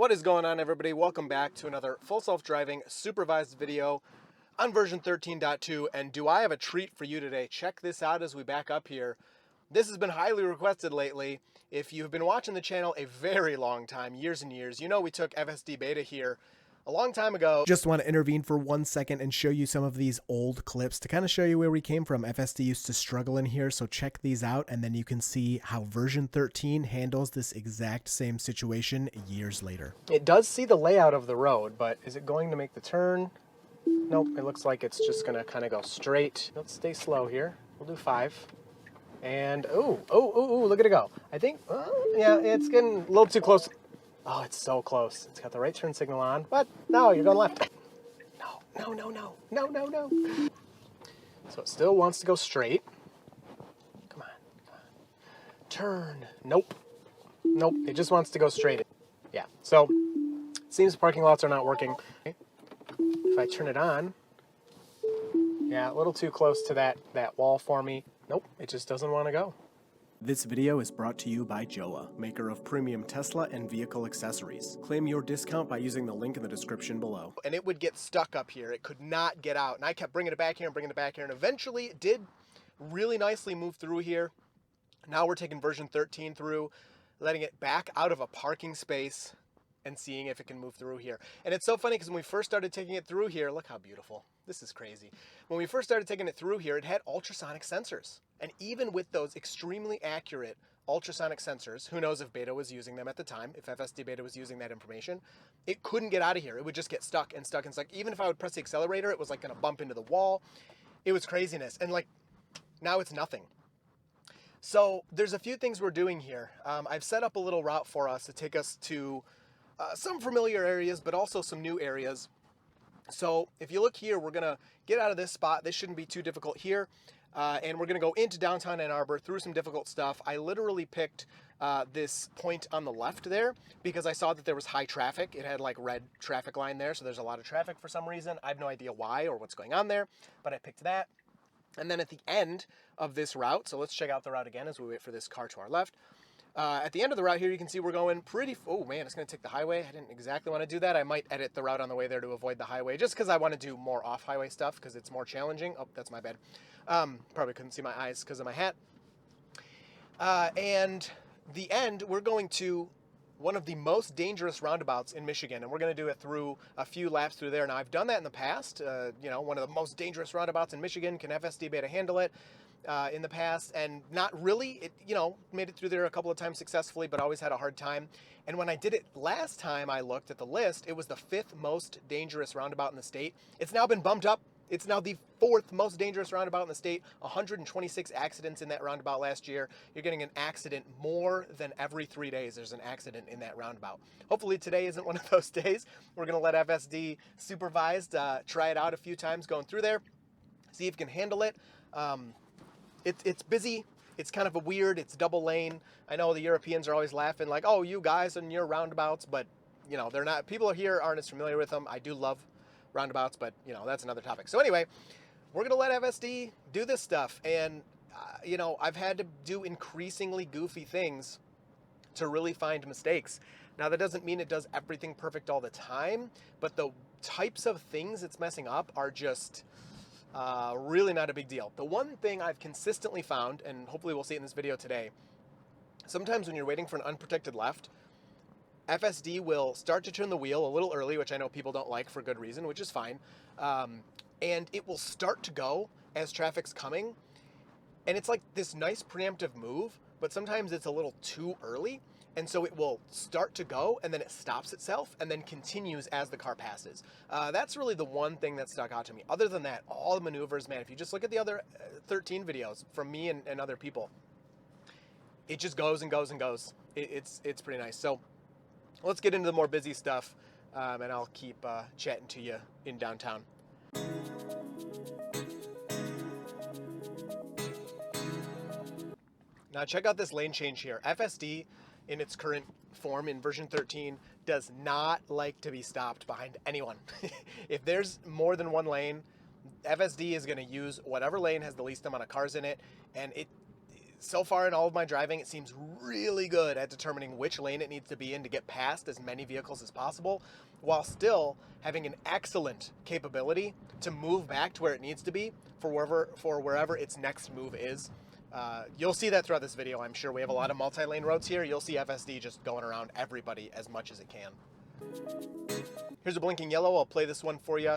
What is going on, everybody? Welcome back to another full self-driving supervised video on version 13.2. And do I have a treat for you today? Check this out as we back up here. This has been highly requested lately. If you've been watching the channel a very long time, years and years, you know we took FSD beta here a long time ago. Just want to intervene for 1 second and show you some of these old clips to kind of show you where we came from. FSD used to struggle in here, so check these out and then you can see how version 13 handles this exact same situation years later. It does see the layout of the road, but is it going to make the turn? Nope, it looks like it's just going to kind of go straight. Let's stay slow here. We'll do 5. And, ooh, look at it go. I think, yeah, it's getting a little too close. Oh, it's so close. It's got the right turn signal on, but no, you're going left. No. So it still wants to go straight. Come on. Turn. Nope. It just wants to go straight. Yeah, so it seems parking lots are not working. If I turn it on, yeah, a little too close to that wall for me. Nope, it just doesn't want to go. This video is brought to you by Joa, maker of premium Tesla and vehicle accessories. Claim your discount by using the link in the description below. And it would get stuck up here. It could not get out. And I kept bringing it back here and eventually it did really nicely move through here. Now we're taking version 13 through, letting it back out of a parking space and seeing if it can move through here. And it's so funny because when we first started taking it through here, look how beautiful. This is crazy. When we first started taking it through here, it had ultrasonic sensors. And even with those extremely accurate ultrasonic sensors, who knows if beta was using them at the time, if FSD beta was using that information, it couldn't get out of here. It would just get stuck and stuck and stuck. Even if I would press the accelerator, it was like gonna bump into the wall. It was craziness. And like, now it's nothing. So there's a few things we're doing here. I've set up a little route for us to take us to some familiar areas, but also some new areas. So if you look here, we're gonna get out of this spot. This shouldn't be too difficult here. And we're gonna go into downtown Ann Arbor through some difficult stuff. I literally picked this point on the left there because I saw that there was high traffic. It had like red traffic line there. So there's a lot of traffic for some reason. I have no idea why or what's going on there, but I picked that. And then at the end of this route, so let's check out the route again as we wait for this car to our left. At the end of the route here, you can see we're going pretty, oh man, it's gonna take the highway. I didn't exactly wanna do that. I might edit the route on the way there to avoid the highway, just because I wanna do more off-highway stuff, because it's more challenging. Oh, that's my bad. Probably couldn't see my eyes because of my hat. And the end, we're going to one of the most dangerous roundabouts in Michigan, and we're gonna do it through a few laps through there. Now, I've done that in the past. You know, one of the most dangerous roundabouts in Michigan. Can FSD beta handle it? In the past, and not really. It, you know, made it through there a couple of times successfully, but always had a hard time. And when I did it last time I looked at the list, it was the 5th most dangerous roundabout in the state. It's now been bumped up. It's now the 4th most dangerous roundabout in the state. 126 accidents in that roundabout last year. You're getting an accident more than every 3 days. There's an accident in that roundabout. Hopefully today isn't one of those days. We're gonna let FSD supervised try it out a few times going through there, see if it can handle it. It's busy. It's kind of a weird, it's double lane. I know the Europeans are always laughing like, oh, you guys and your roundabouts, but you know, they're not, people here aren't as familiar with them. I do love roundabouts, but you know, that's another topic. So anyway, we're gonna let FSD do this stuff. And you know, I've had to do increasingly goofy things to really find mistakes. Now that doesn't mean it does everything perfect all the time, but the types of things it's messing up are just, really not a big deal. The one thing I've consistently found, and hopefully we'll see it in this video today, sometimes when you're waiting for an unprotected left, FSD will start to turn the wheel a little early, which I know people don't like for good reason, which is fine. And it will start to go as traffic's coming. And it's like this nice preemptive move, but sometimes it's a little too early. And so it will start to go and then it stops itself and then continues as the car passes. That's really the one thing that stuck out to me. Other than that, all the maneuvers, man, if you just look at the other 13 videos from me and other people, it just goes and goes and goes. It's pretty nice. So let's get into the more busy stuff and I'll keep chatting to you in downtown. Now check out this lane change here. FSD in its current form in version 13 does not like to be stopped behind anyone. If there's more than one lane, FSD is going to use whatever lane has the least amount of cars in it, and it so far in all of my driving, it seems really good at determining which lane it needs to be in to get past as many vehicles as possible, while still having an excellent capability to move back to where it needs to be for wherever its next move is. You'll see that throughout this video, I'm sure. We have a lot of multi-lane roads here. You'll see FSD just going around everybody as much as it can. Here's a blinking yellow. I'll play this one for you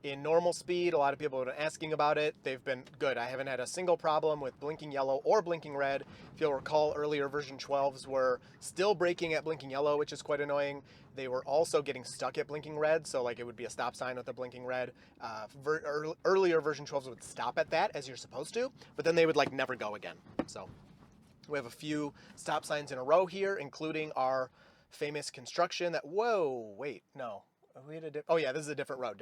in normal speed. A lot of people have been asking about it. They've been good. I haven't had a single problem with blinking yellow or blinking red. If you'll recall, earlier version 12s were still braking at blinking yellow, which is quite annoying. They were also getting stuck at blinking red, so like it would be a stop sign with a blinking red. Earlier version 12s would stop at that as you're supposed to, but then they would like never go again. So we have a few stop signs in a row here, including our famous construction that, whoa, wait, no. Oh yeah, this is a different road.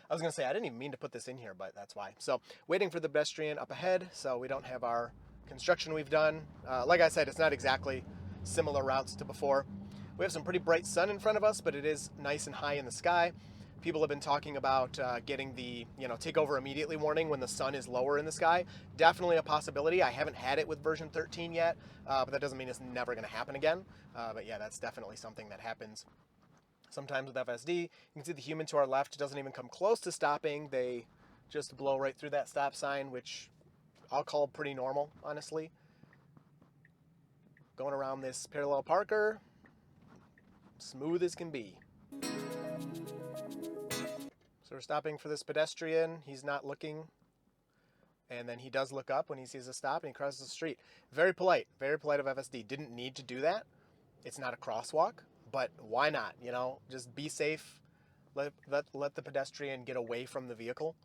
I was gonna say, I didn't even mean to put this in here, but that's why. So waiting for the pedestrian up ahead, so we don't have our construction we've done. Like I said, it's not exactly similar routes to before. We have some pretty bright sun in front of us, but it is nice and high in the sky. People have been talking about getting the, take over immediately warning when the sun is lower in the sky. Definitely a possibility. I haven't had it with version 13 yet, but that doesn't mean it's never gonna happen again. But yeah, that's definitely something that happens sometimes with FSD. You can see the human to our left doesn't even come close to stopping. They just blow right through that stop sign, which I'll call pretty normal, honestly. Going around this parallel parker, smooth as can be. So we're stopping for this pedestrian. He's not looking. And then he does look up when he sees a stop and he crosses the street. Very polite of FSD. Didn't need to do that. It's not a crosswalk. But why not, just be safe, let the pedestrian get away from the vehicle.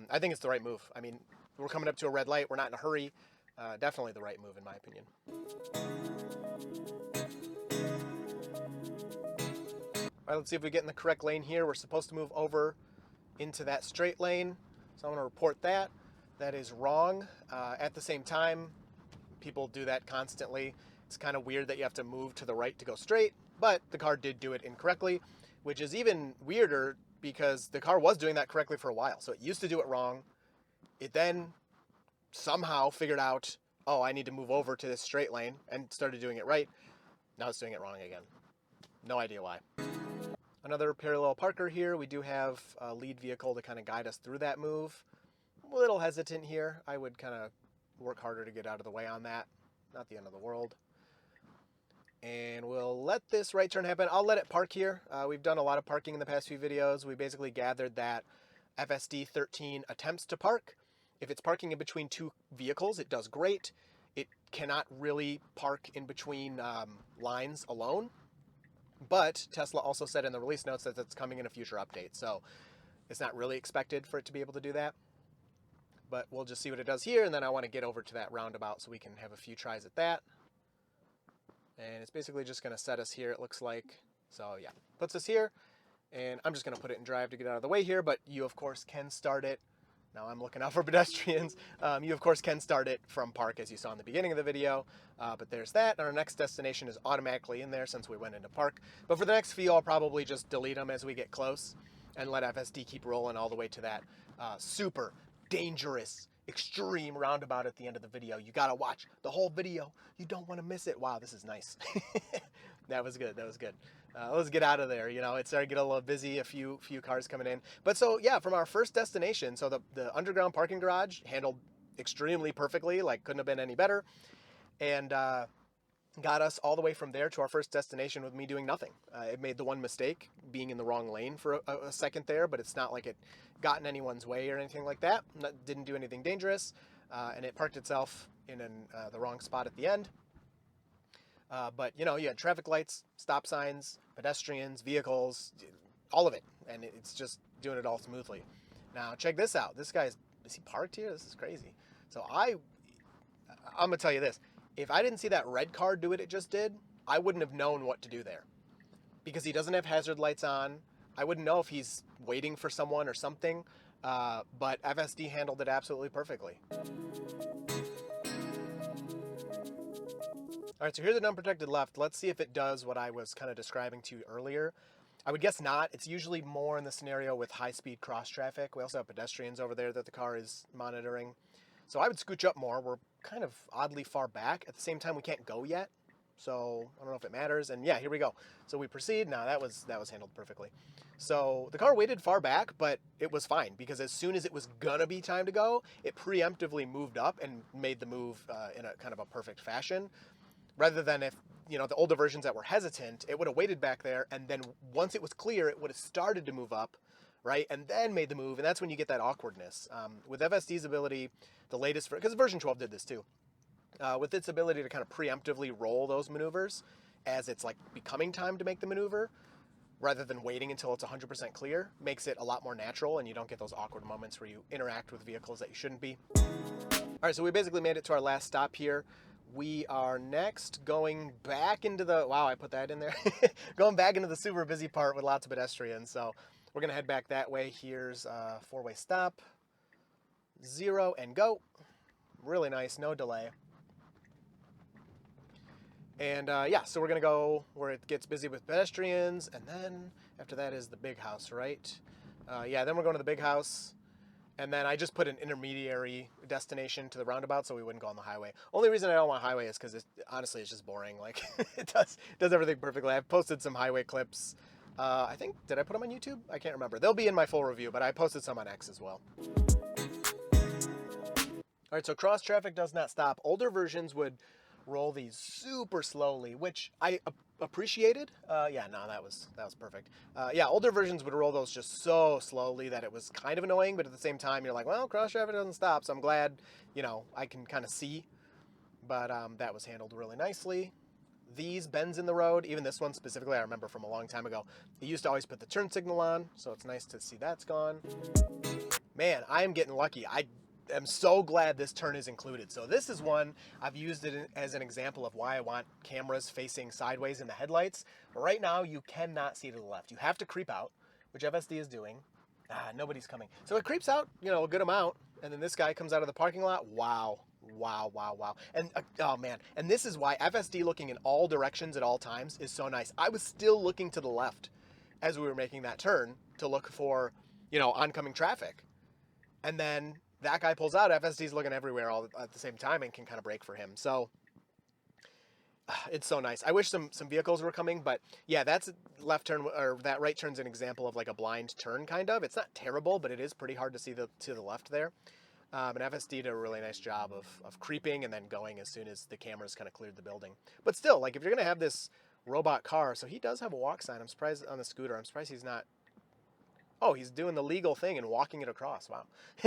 I think it's the right move. I mean, we're coming up to a red light, we're not in a hurry. Definitely the right move in my opinion. All right, let's see if we get in the correct lane here. We're supposed to move over into that straight lane. So I'm gonna report that. That is wrong. At the same time, people do that constantly. It's kind of weird that you have to move to the right to go straight. But the car did do it incorrectly, which is even weirder because the car was doing that correctly for a while. So it used to do it wrong. It then somehow figured out, oh, I need to move over to this straight lane and started doing it right. Now it's doing it wrong again. No idea why. Another parallel parker here. We do have a lead vehicle to kind of guide us through that move. A little hesitant here. I would kind of work harder to get out of the way on that. Not the end of the world. And we'll let this right turn happen. I'll let it park here. We've done a lot of parking in the past few videos. We basically gathered that FSD 13 attempts to park. If it's parking in between two vehicles, it does great. It cannot really park in between lines alone. But Tesla also said in the release notes that it's coming in a future update. So it's not really expected for it to be able to do that. But we'll just see what it does here. And then I want to get over to that roundabout so we can have a few tries at that. And it's basically just going to set us here, it looks like. So yeah, puts us here. And I'm just going to put it in drive to get out of the way here. But you, of course, can start it. Now I'm looking out for pedestrians. You, of course, can start it from park, as you saw in the beginning of the video. But there's that. And our next destination is automatically in there since we went into park. But for the next few, I'll probably just delete them as we get close and let FSD keep rolling all the way to that super dangerous extreme roundabout at the end of the video. You gotta watch the whole video. You don't want to miss it. Wow, this is nice. That was good. Let's get out of there. It started to get a little busy, a few cars coming in. But so yeah, from our first destination, so the underground parking garage handled extremely perfectly, like couldn't have been any better. And got us all the way from there to our first destination with me doing nothing. It made the one mistake, being in the wrong lane for a second there, but it's not like it got in anyone's way or anything like that. Didn't do anything dangerous, and it parked itself in the wrong spot at the end. But you had traffic lights, stop signs, pedestrians, vehicles, all of it, and it's just doing it all smoothly. Now check this out. This guy is he parked here? This is crazy. So I'm gonna tell you this. If I didn't see that red car do what it just did, I wouldn't have known what to do there. Because he doesn't have hazard lights on. I wouldn't know if he's waiting for someone or something. But FSD handled it absolutely perfectly. All right, so here's an unprotected left. Let's see if it does what I was kind of describing to you earlier. I would guess not. It's usually more in the scenario with high-speed cross traffic. We also have pedestrians over there that the car is monitoring. So I would scooch up more. We're kind of oddly far back. At the same time, we can't go yet. So I don't know if it matters. And yeah, here we go. So we proceed. Now that was handled perfectly. So the car waited far back, but it was fine because as soon as it was gonna be time to go, it preemptively moved up and made the move in a kind of a perfect fashion. Rather than if, the older versions that were hesitant, it would have waited back there, and then once it was clear, it would have started to move up, right, and then made the move, and that's when you get that awkwardness. With FSD's ability, the latest, because version 12 did this too, with its ability to kind of preemptively roll those maneuvers as it's like becoming time to make the maneuver, rather than waiting until it's 100% clear, makes it a lot more natural, and you don't get those awkward moments where you interact with vehicles that you shouldn't be. All right, so we basically made it to our last stop here. We are next going back into the, wow, I put that in there, going back into the super busy part with lots of pedestrians. So we're going to head back that way. Here's a 4-way stop, 0 and go. Really nice, no delay. And yeah, so we're going to go where it gets busy with pedestrians. And then after that is the big house, right? Yeah, then we're going to the big house. And then I just put an intermediary destination to the roundabout so we wouldn't go on the highway. Only reason I don't want highway is because honestly it's just boring. Like it does everything perfectly. I've posted some highway clips. I think, did I put them on YouTube? I can't remember. They'll be in my full review, but I posted some on X as well. All right, so cross traffic does not stop. Older versions would roll these super slowly, which I appreciated. Yeah, no, that was perfect. Yeah, older versions would roll those just so slowly that it was kind of annoying, but at the same time, you're like, well, cross traffic doesn't stop, so I'm glad, I can kind of see. But that was handled really nicely. These bends in the road, even this one specifically, I remember from a long time ago, they used to always put the turn signal on, so it's nice to see that's gone. Man, I am getting lucky. I am so glad this turn is included. So this is one, I've used it as an example of why I want cameras facing sideways in the headlights. But right now, you cannot see to the left. You have to creep out, which FSD is doing. Nobody's coming. So it creeps out, a good amount. And then this guy comes out of the parking lot. Wow. Wow, wow, wow. And, oh man. And this is why FSD looking in all directions at all times is so nice. I was still looking to the left as we were making that turn to look for, oncoming traffic. And then that guy pulls out, FSD's looking everywhere all at the same time and can kind of brake for him. So it's so nice. I wish some vehicles were coming, but yeah, that's left turn, or that right turn's an example of like a blind turn kind of. It's not terrible, but it is pretty hard to see to the left there. And FSD did a really nice job of creeping and then going as soon as the cameras kind of cleared the building. But still, like if you're going to have this robot car, so he does have a walk sign. I'm surprised on the scooter. I'm surprised he's not. Oh, he's doing the legal thing and walking it across. Wow.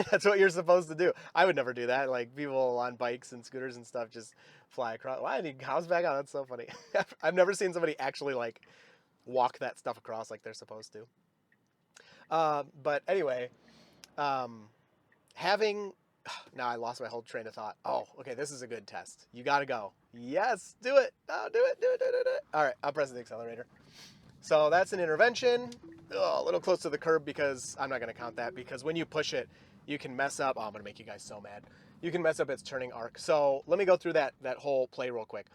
That's what you're supposed to do. I would never do that. Like people on bikes and scooters and stuff just fly across. Why did he house back out? That's so funny. I've never seen somebody actually like walk that stuff across like they're supposed to. But anyway, having, now I lost my whole train of thought. Oh, okay. This is a good test. You got to go. Yes, do it. Oh, do it. All right. I'll press the accelerator. So that's an intervention. A little close to the curb because I'm not going to count that because when you push it, you can mess up. Oh, I'm going to make you guys so mad. You can mess up its turning arc. So let me go through that whole play real quick.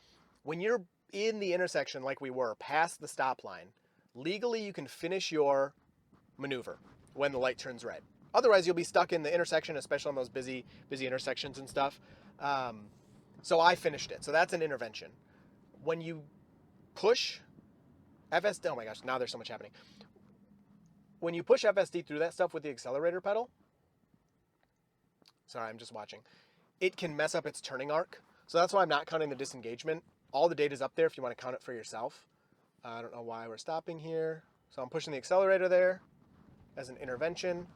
When you're in the intersection like we were, past the stop line, legally you can finish your maneuver when the light turns red. Otherwise, you'll be stuck in the intersection, especially on those busy intersections and stuff. So I finished it. So that's an intervention. When you push FSD, oh my gosh, now there's so much happening. When you push FSD through that stuff with the accelerator pedal, sorry, I'm just watching, it can mess up its turning arc. So that's why I'm not counting the disengagement. All the data's up there if you want to count it for yourself. I don't know why we're stopping here. So I'm pushing the accelerator there as an intervention.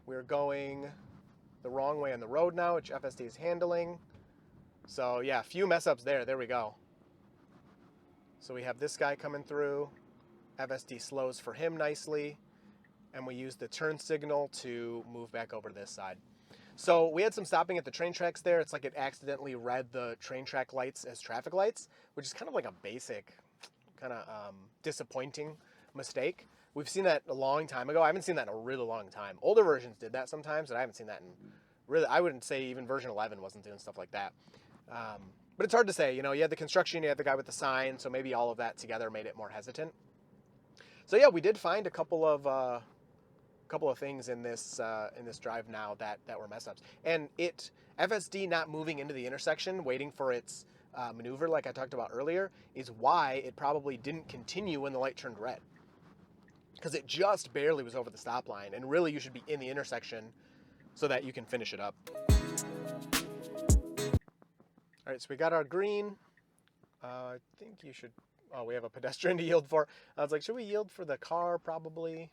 We're going the wrong way on the road now, which FSD is handling. So yeah, a few mess ups there. There we go. So we have this guy coming through. FSD slows for him nicely. And we use the turn signal to move back over to this side. So we had some stopping at the train tracks there. It's like it accidentally read the train track lights as traffic lights, which is kind of like a basic, kind of disappointing mistake. We've seen that a long time ago. I haven't seen that in a really long time. Older versions did that sometimes, but I haven't seen that in really, I wouldn't say even version 11 wasn't doing stuff like that. But it's hard to say. You had the construction, you had the guy with the sign, so maybe all of that together made it more hesitant. So yeah, we did find a couple of couple of things in this drive now that were mess ups, and FSD not moving into the intersection, waiting for its maneuver like I talked about earlier, is why it probably didn't continue when the light turned red, because it just barely was over the stop line, and really you should be in the intersection so that you can finish it up. All right, so we got our green. I think you should. Oh, we have a pedestrian to yield for. I was like, should we yield for the car? Probably.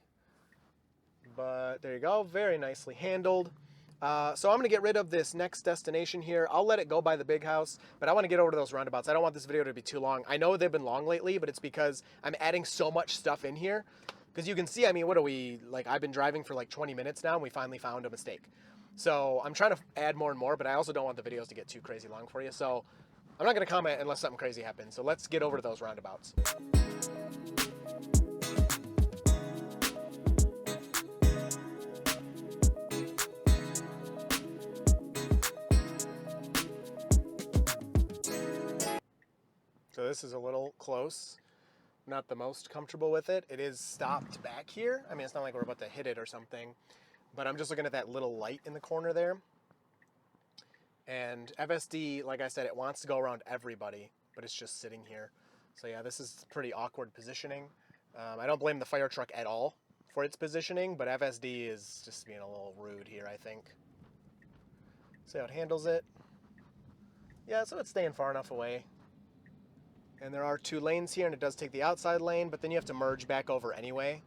But there you go. Very nicely handled. So I'm going to get rid of this next destination here. I'll let it go by the big house, but I want to get over to those roundabouts. I don't want this video to be too long. I know they've been long lately, but it's because I'm adding so much stuff in here. Because you can see, I mean, what are we, like, I've been driving for like 20 minutes now, and we finally found a mistake. So I'm trying to add more and more, but I also don't want the videos to get too crazy long for you. So I'm not going to comment unless something crazy happens. So let's get over to those roundabouts. So this is a little close. Not the most comfortable with it. It is stopped back here. I mean, it's not like we're about to hit it or something, but I'm just looking at that little light in the corner there. And FSD, like I said, it wants to go around everybody, but it's just sitting here. So yeah, this is pretty awkward positioning. I don't blame the fire truck at all for its positioning, but FSD is just being a little rude here, I think. See how it handles it. Yeah, so it's staying far enough away. And there are 2 lanes here, and it does take the outside lane, but then you have to merge back over anyway,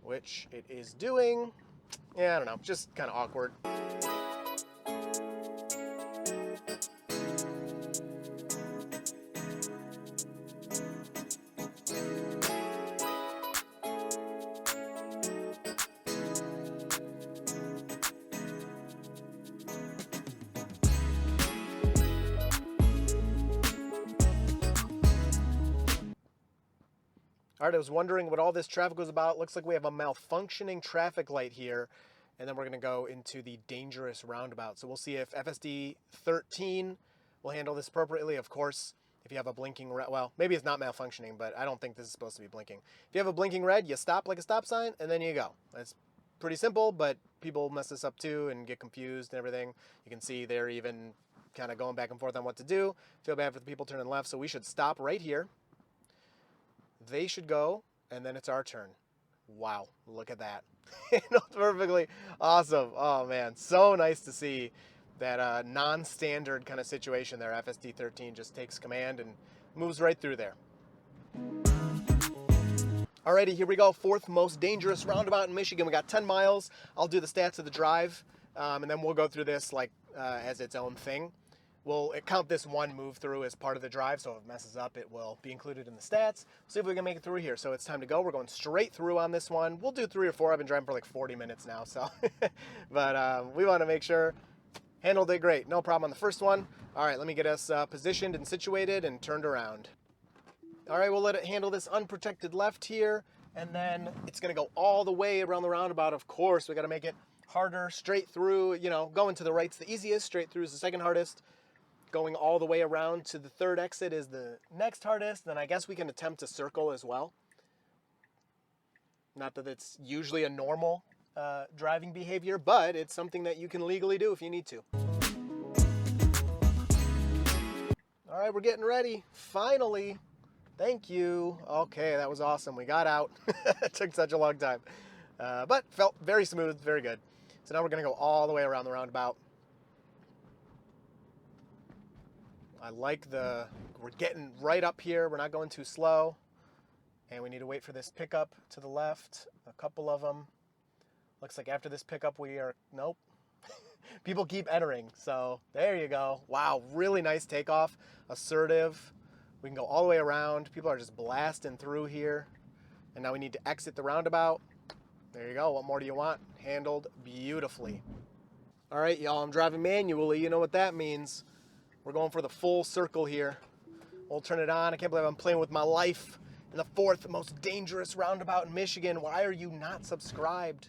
which it is doing. Yeah, I don't know, just kind of awkward. All right, I was wondering what all this traffic was about. Looks like we have a malfunctioning traffic light here, and then we're going to go into the dangerous roundabout. So we'll see if FSD 13 will handle this appropriately. Of course, if you have a blinking red, well, maybe it's not malfunctioning, but I don't think this is supposed to be blinking. If you have a blinking red, you stop like a stop sign, and then you go. That's pretty simple, but people mess this up too and get confused and everything. You can see they're even kind of going back and forth on what to do. Feel bad for the people turning left, so we should stop right here. They should go, and then it's our turn. Wow, look at that. Perfectly awesome. Oh, man, so nice to see that non-standard kind of situation there. FSD 13 just takes command and moves right through there. Alrighty, here we go. 4th most dangerous roundabout in Michigan. We got 10 miles. I'll do the stats of the drive, and then we'll go through this like as its own thing. We'll count this one move through as part of the drive, so if it messes up, it will be included in the stats. See if we can make it through here. So it's time to go. We're going straight through on this one. We'll do 3 or 4. I've been driving for like 40 minutes now, so. But we want to make sure. Handled it great. No problem on the first one. All right, let me get us positioned and situated and turned around. All right, we'll let it handle this unprotected left here, and then it's going to go all the way around the roundabout. Of course, we got to make it harder. Straight through, you know, going to the right's the easiest. Straight through is the second hardest. Going all the way around to the 3rd exit is the next hardest. Then I guess we can attempt to circle as well. Not that it's usually a normal driving behavior, but it's something that you can legally do if you need to. All right, we're getting ready. Finally. Thank you. Okay, that was awesome. We got out. It took such a long time. But felt very smooth, very good. So now we're going to go all the way around the roundabout. I like we're getting right up here. We're not going too slow. And we need to wait for this pickup to the left. A couple of them. Looks like after this pickup nope. People keep entering. So there you go. Wow, really nice takeoff. Assertive. We can go all the way around. People are just blasting through here. And now we need to exit the roundabout. There you go. What more do you want? Handled beautifully. All right, y'all, I'm driving manually. You know what that means. We're going for the full circle here. We'll turn it on. I can't believe I'm playing with my life in the 4th most dangerous roundabout in Michigan. Why are you not subscribed?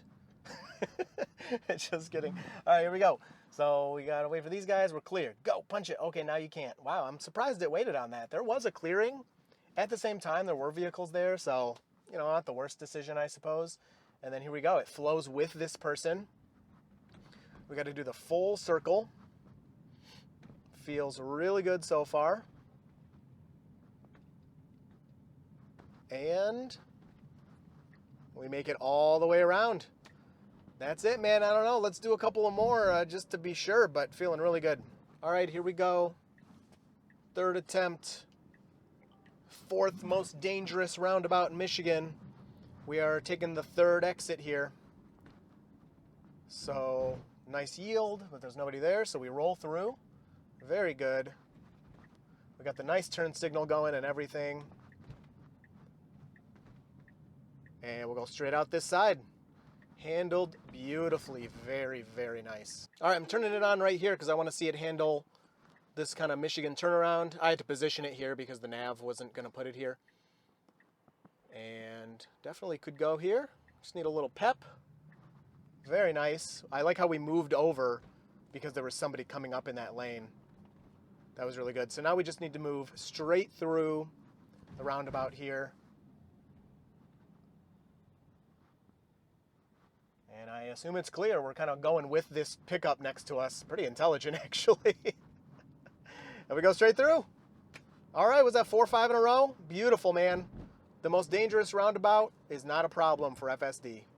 Just kidding. All right, here we go. So we got to wait for these guys. We're clear. Go, punch it. Okay, now you can't. Wow, I'm surprised it waited on that. There was a clearing. At the same time, there were vehicles there. So, you know, not the worst decision, I suppose. And then here we go. It flows with this person. We got to do the full circle. Feels really good so far. And we make it all the way around. That's it, man. I don't know. Let's do a couple of more just to be sure, but feeling really good. All right, here we go. Third attempt. Fourth most dangerous roundabout in Michigan. We are taking the third exit here. So nice yield, but there's nobody there, so we roll through. Very good. We got the nice turn signal going and everything. And we'll go straight out this side. Handled beautifully. Very, very nice. All right, I'm turning it on right here because I want to see it handle this kind of Michigan turnaround. I had to position it here because the nav wasn't going to put it here. And definitely could go here. Just need a little pep. Very nice. I like how we moved over because there was somebody coming up in that lane. That was really good. So now we just need to move straight through the roundabout here. And I assume it's clear. We're kind of going with this pickup next to us. Pretty intelligent, actually. And we go straight through. All right, was that 4 or 5 in a row? Beautiful, man. The most dangerous roundabout is not a problem for FSD.